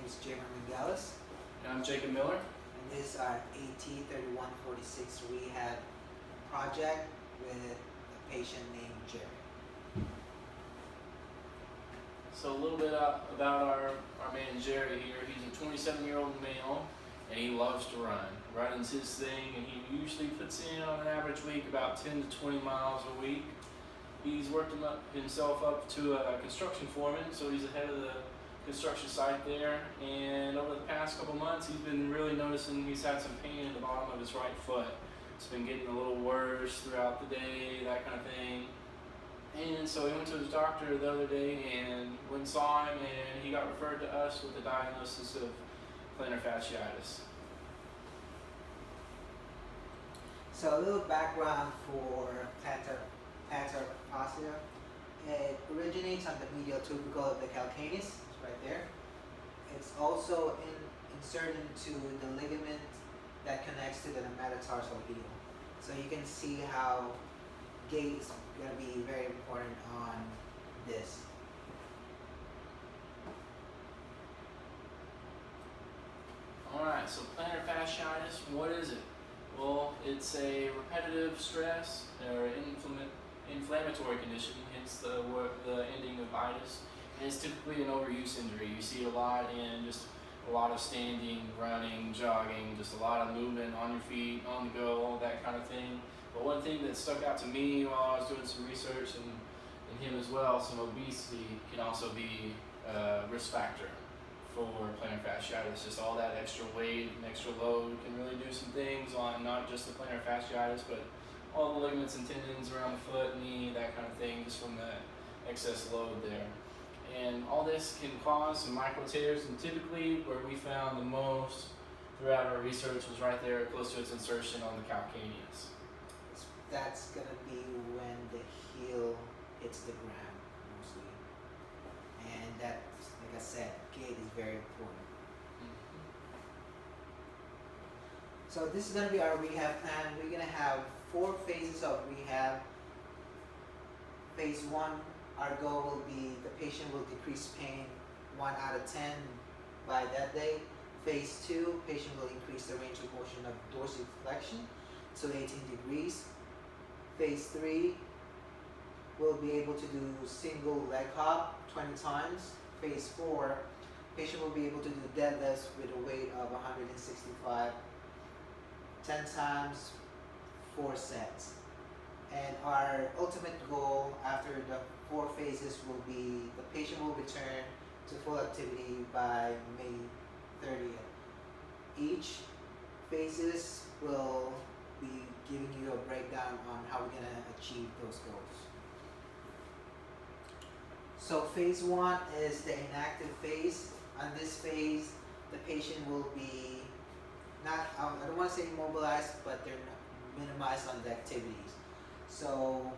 is Jaymar. And I'm Jacob Miller. And this is our AT3146 rehab project with a patient named Jerry. So a little bit about our man Jerry here. He's a 27-year-old male, and he loves to run. Running's his thing, and he usually puts in on an average week about 10 to 20 miles a week. He's worked himself up to a construction foreman, so he's ahead of the construction site there. And over the past couple months, he's been really noticing he's had some pain in the bottom of his right foot. It's been getting a little worse throughout the day, that kind of thing. And so he went to his doctor the other day and went and saw him, and he got referred to us with a diagnosis of plantar fasciitis. So a little background for plantar fascia. It originates on the medial tubercle of the calcaneus, it's right there. It's also inserted into the ligament that connects to the metatarsal heel. So you can see how gait is going to be very important on this. Alright, so plantar fasciitis, what is it? Well, it's a repetitive stress or inflammatory condition, hence the ending of itis. And it's typically an overuse injury. You see it a lot in just a lot of standing, running, jogging, just a lot of movement on your feet, on the go, that kind of thing. But one thing that stuck out to me while I was doing some research, and him as well, some obesity can also be a risk factor for plantar fasciitis. Just all that extra weight and extra load can really do some things on not just the plantar fasciitis, but all the ligaments and tendons around the foot, knee, that kind of thing, just from that excess load there. And all this can cause some micro tears, and typically where we found the most throughout our research was right there close to its insertion on the calcaneus. That's going to be when the heel hits the ground mostly. And that, like I said, gait is very important. So this is going to be our rehab plan. We're going to have 4 phases of rehab. Phase 1, our goal will be the patient will decrease pain 1 out of 10 by that day. Phase 2, patient will increase the range of motion of dorsiflexion to 18 degrees. Phase 3, we'll be able to do single leg hop 20 times. Phase 4, patient will be able to do deadlifts with a weight of 165 10 times, 4 sets. And our ultimate goal after the 4 phases will be the patient will return to full activity by May 30th. Each phases will be giving you a breakdown on how we're going to achieve those goals. So phase 1 is the inactive phase. On this phase, the patient will be not, I don't want to say immobilized, but they're minimized on the activities. So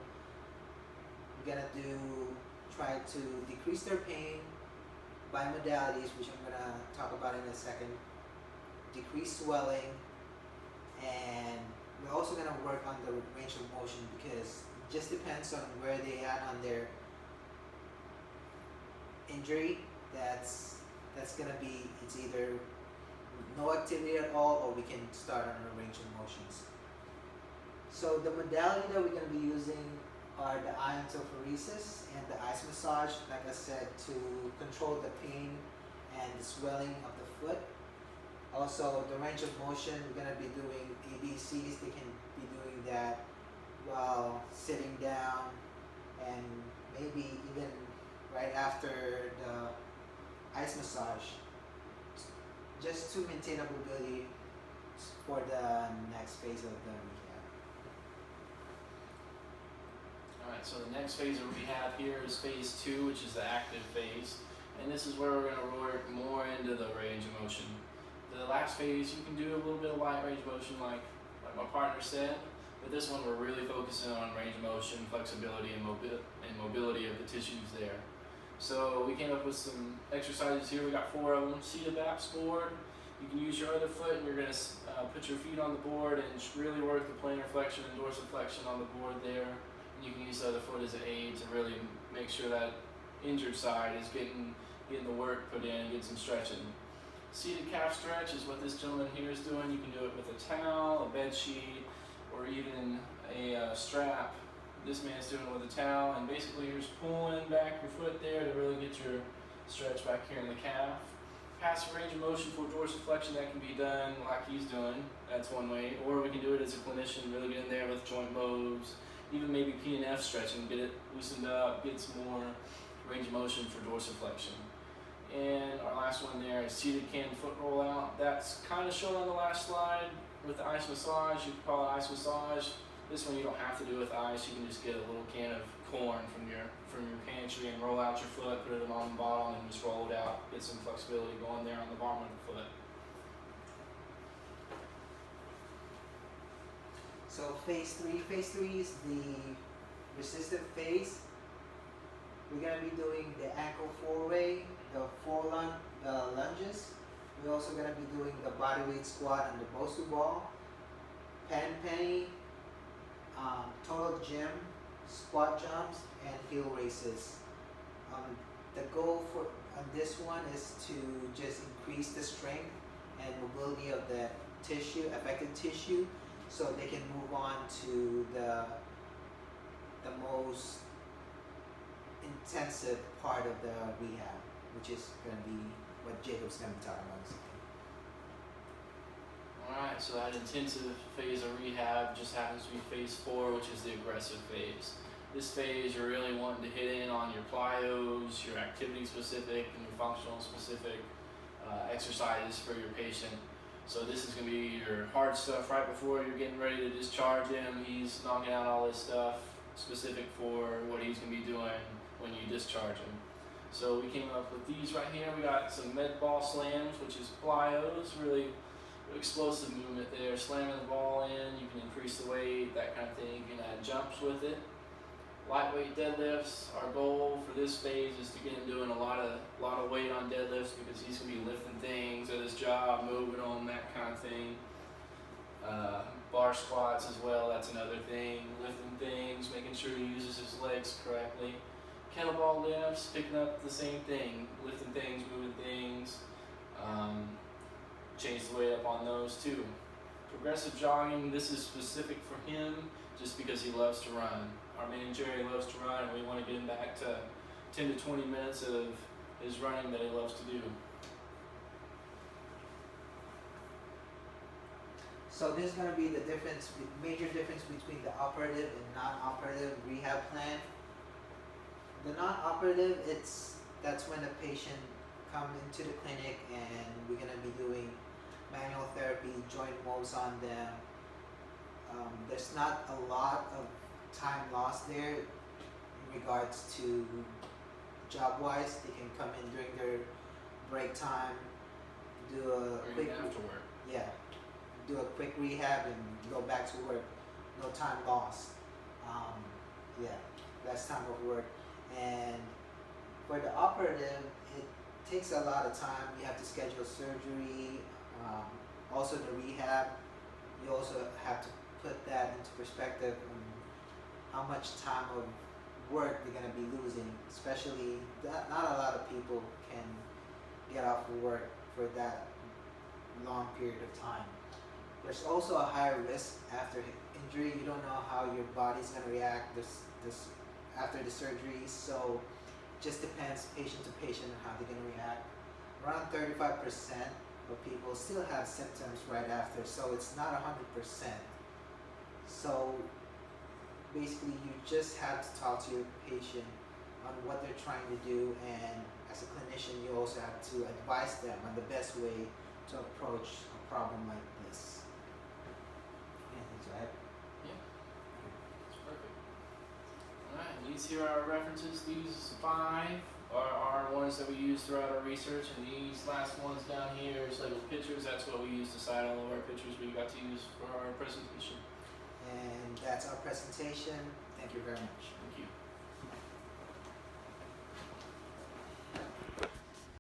we're going to try to decrease their pain by modalities, which I'm going to talk about in a second. Decrease swelling, and we're also going to work on the range of motion, because it just depends on where they are on their injury. That's going to be, it's either no activity at all, or we can start on a range of motions. So the modality that we're going to be using are the iontophoresis and the ice massage, like I said, to control the pain and the swelling of the foot. Also, the range of motion, we're going to be doing ABCs. They can be doing that while sitting down, and maybe even right after the ice massage, just to maintain mobility for the next phase of the rehab. Alright, so the next phase of rehab here is phase 2, which is the active phase. And this is where we're going to work more into the range of motion. The last phase, you can do a little bit of light range of motion like my partner said, but this one we're really focusing on range of motion, flexibility, and mobility of the tissues there. So we came up with some exercises here. We got 4 of them. Seated baps board. You can use your other foot, and you're going to put your feet on the board and really work the plantar flexion and dorsiflexion on the board there. And you can use the other foot as an aid to really make sure that injured side is getting the work put in, get some stretching. Seated calf stretch is what this gentleman here is doing. You can do it with a towel, a bed sheet, or even a strap. This man's doing it with a towel, and basically you're just pulling back your foot there to really get your stretch back here in the calf. Passive range of motion for dorsiflexion, that can be done like he's doing. That's one way. Or we can do it as a clinician, really get in there with joint moves, even maybe P&F stretching, get it loosened up, get some more range of motion for dorsiflexion. And our last one there is seated canned foot rollout. That's kind of shown on the last slide with the ice massage. You can call it ice massage. This one you don't have to do with ice. You can just get a little can of corn from your pantry and roll out your foot, put it on the bottom, and just roll it out. Get some flexibility going there on the bottom of the foot. So phase 3. Phase 3 is the resistive phase. We're gonna be doing the ankle four-way, the lunges. We're also gonna be doing the bodyweight squat and the Bosu ball, pen penny, total gym, squat jumps, and heel raises. The goal on this one is to just increase the strength and mobility of the affected tissue, so they can move on to the most intensive part of the rehab, which is going to be what Jacob's going to be talking about. Alright, so that intensive phase of rehab just happens to be phase 4, which is the aggressive phase. This phase, you're really wanting to hit in on your plyos, your activity specific, and your functional specific exercises for your patient. So this is going to be your hard stuff right before you're getting ready to discharge him. He's knocking out all this stuff specific for what he's going to be doing when you discharge him. So we came up with these right here. We got some med ball slams, which is plyos, really explosive movement there, slamming the ball in. You can increase the weight, that kind of thing. You can add jumps with it. Lightweight deadlifts. Our goal for this phase is to get him doing a lot of weight on deadlifts, because he's going to be lifting things at his job, moving on, that kind of thing. Bar squats as well, that's another thing. Lifting things, making sure he uses his legs correctly. Kettlebell lifts, picking up the same thing, lifting things, moving things. Change the weight up on those too. Progressive jogging, this is specific for him just because he loves to run. Our man Jerry loves to run, and we want to get him back to 10 to 20 minutes of his running that he loves to do. So this is going to be the major difference between the operative and non-operative rehab plan. The non-operative, that's when the patient comes into the clinic and we're going to be doing manual therapy, joint moves on them. There's not a lot of time lost there in regards to job-wise. They can come in during their break time, do a quick after work. Yeah, do a quick rehab and go back to work. No time lost. Less time of work. And for the operative, it takes a lot of time. You have to schedule surgery, also the rehab. You also have to put that into perspective on how much time of work they're going to be losing, especially that not a lot of people can get off of work for that long period of time. There's also a higher risk after injury. You don't know how your body's going to react this after the surgery, so it just depends patient to patient on how they're going to react. Around 35% of people still have symptoms right after, so it's not 100%. So basically you just have to talk to your patient on what they're trying to do, and as a clinician you also have to advise them on the best way to approach a problem like this. Anything to add? Yeah, that's perfect. Alright, these here are our references. These 5 are ones that we use throughout our research, and these last ones down here is little pictures. That's what we use to cite all of our pictures we got to use for our presentation. And that's our presentation. Thank you very much. Thank you.